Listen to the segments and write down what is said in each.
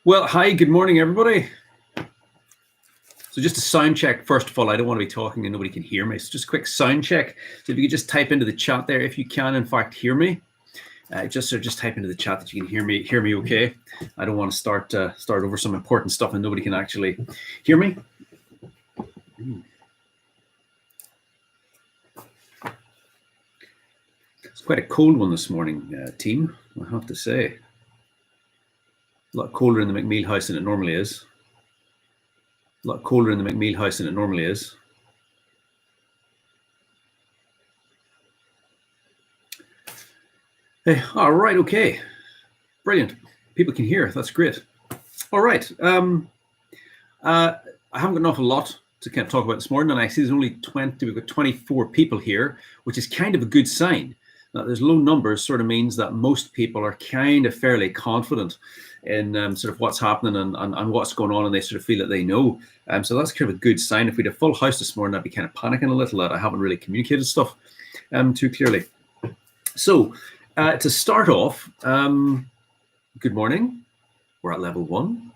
Well, hi, good morning, everybody. So just a sound check, first of all. I don't want to be talking and nobody can hear me. So just a quick sound check. So if you could just type into the chat there, if you can, in fact, hear me. Just type into the chat that you can hear me okay. I don't want to start over some important stuff and nobody can actually hear me. It's quite a cold one this morning, team, I have to say. A lot colder in the McMeal house than it normally is. A lot colder in the McMeal house than it normally is. Hey, all right, okay. Brilliant. People can hear, that's great. All right. I haven't got an awful lot to kind of talk about this morning, and I see there's only we've got 24 people here, which is kind of a good sign. Now, there's low numbers sort of means that most people are kind of fairly confident in sort of what's happening and what's going on, and they sort of feel that they know. So that's kind of a good sign. If we had a full house this morning, I'd be kind of panicking a little that I haven't really communicated stuff too clearly. So to start off, good morning. We're at level 1.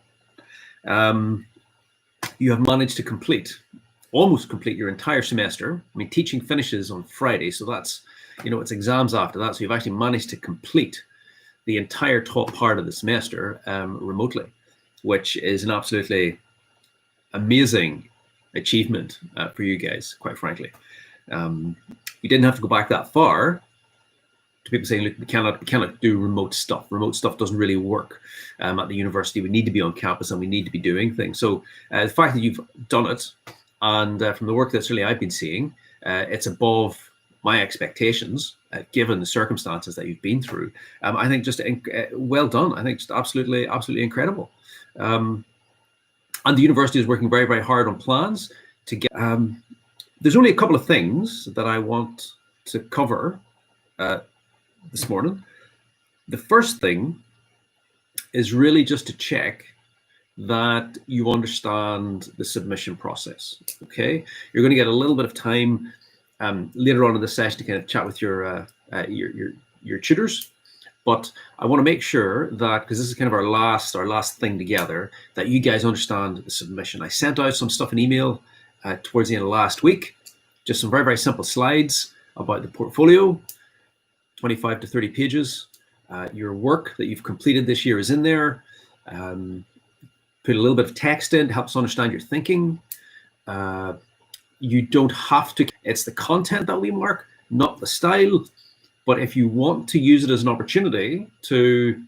You have managed to almost complete your entire semester. I mean, teaching finishes on Friday, so that's, it's exams after that. So you've actually managed to complete the entire top part of the semester remotely, which is an absolutely amazing achievement for you guys, quite frankly. You didn't have to go back that far to people saying, look, we cannot do remote stuff. Remote stuff doesn't really work at the university. We need to be on campus and we need to be doing things. So the fact that you've done it, and from the work that certainly I've been seeing, it's above my expectations, given the circumstances that you've been through. I think just well done. I think just absolutely incredible. And the university is working very, very hard on plans to get. There's only a couple of things that I want to cover this morning. The first thing is really just to check that you understand the submission process. Okay, you're going to get a little bit of time later on in the session to kind of chat with your tutors, but I want to make sure that, because this is kind of our last thing together, that you guys understand the submission. I sent out some stuff in email towards the end of last week, just some very, very simple slides about the portfolio, 25 to 30 pages. Your work that you've completed this year is in there. Put a little bit of text in to help us understand your thinking. You don't have to, it's the content that we mark, not the style. But if you want to use it as an opportunity to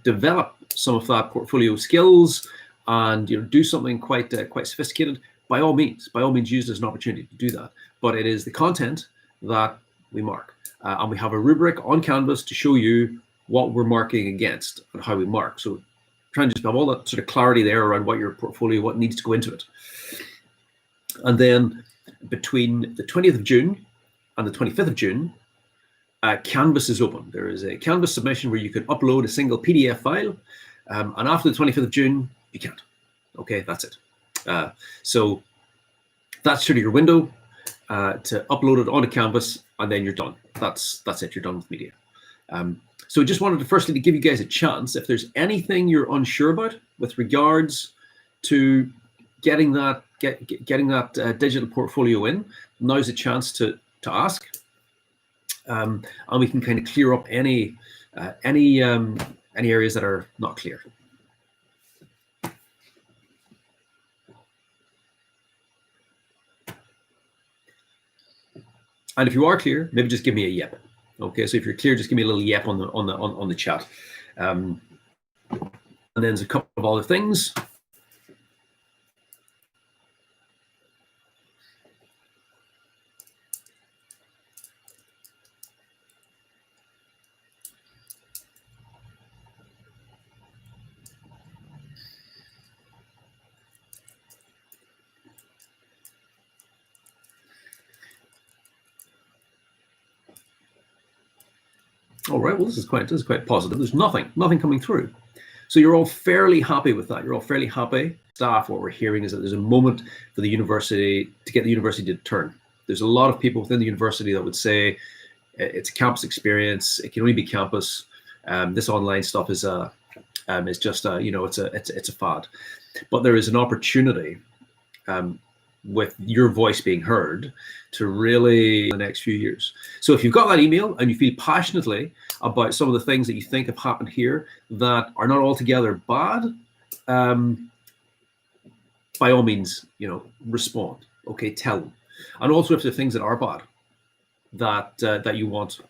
develop some of that portfolio skills and do something quite sophisticated, by all means use it as an opportunity to do that. But it is the content that we mark. And we have a rubric on Canvas to show you what we're marking against and how we mark. So try and just have all that sort of clarity there around what your portfolio, what needs to go into it. And then between the 20th of June and the 25th of June, Canvas is open. There is a Canvas submission where you can upload a single PDF file. And after the 25th of June, you can't. Okay, that's it. So that's sort of your window to upload it onto Canvas, and then you're done. That's it, you're done with media. So just wanted to firstly to give you guys a chance, if there's anything you're unsure about with regards to getting that digital portfolio in, now's a chance to ask, and we can kind of clear up any areas that are not clear. And if you are clear, maybe just give me a yep. Okay, so if you're clear, just give me a little yep on the chat. And then there's a couple of other things. All right, well, this is quite positive. There's nothing coming through. So you're all fairly happy with that. You're all fairly happy. Staff, what we're hearing is that there's a moment for the university to get the university to turn. There's a lot of people within the university that would say it's a campus experience. It can only be campus. This online stuff is It's just it's a fad. But there is an opportunity with your voice being heard to really the next few years. So if you've got that email and you feel passionately about some of the things that you think have happened here that are not altogether bad, by all means, respond. Okay, tell them. And also if there are things that are bad that you want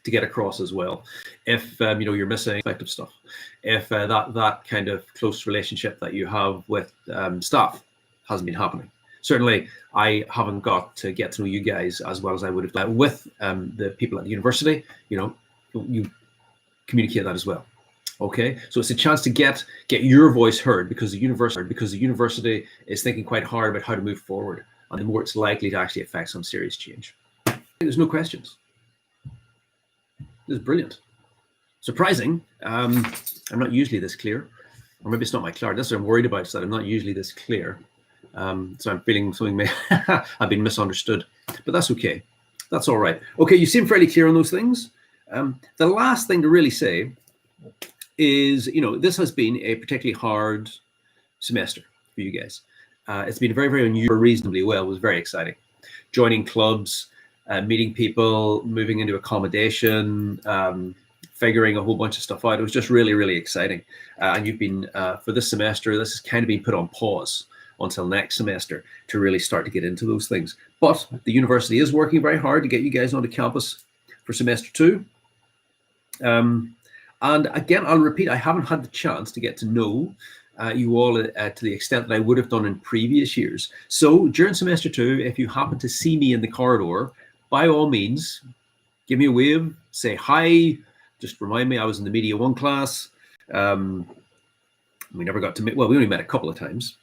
to get across as well. If you're missing effective stuff, if that kind of close relationship that you have with staff hasn't been happening. Certainly, I haven't got to get to know you guys as well as I would have with the people at the university. You communicate that as well. Okay, so it's a chance to get your voice heard because the university is thinking quite hard about how to move forward, and the more it's likely to actually affect some serious change. There's no questions. This is brilliant. Surprising. I'm not usually this clear, or maybe it's not my clarity. That's what I'm worried about, is that I'm not usually this clear. So I'm feeling something may I've been misunderstood, but that's okay. That's all right. Okay, you seem fairly clear on those things. The last thing to really say is, this has been a particularly hard semester for you guys. It's been very, very unusual, reasonably well. It was very exciting. Joining clubs, meeting people, moving into accommodation, figuring a whole bunch of stuff out. It was just really, really exciting. And you've been, for this semester, this has kind of been put on pause until next semester to really start to get into those things. But the university is working very hard to get you guys onto campus for semester 2. And again, I'll repeat, I haven't had the chance to get to know you all to the extent that I would have done in previous years. So during semester 2, if you happen to see me in the corridor, by all means, give me a wave, say hi, just remind me I was in the Media 1 class. We never got to meet, well, we only met a couple of times.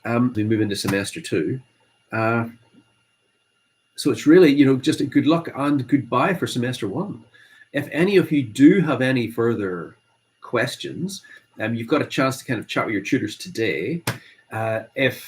We move into semester 2. So it's really, just a good luck and goodbye for semester 1. If any of you do have any further questions, you've got a chance to kind of chat with your tutors today. If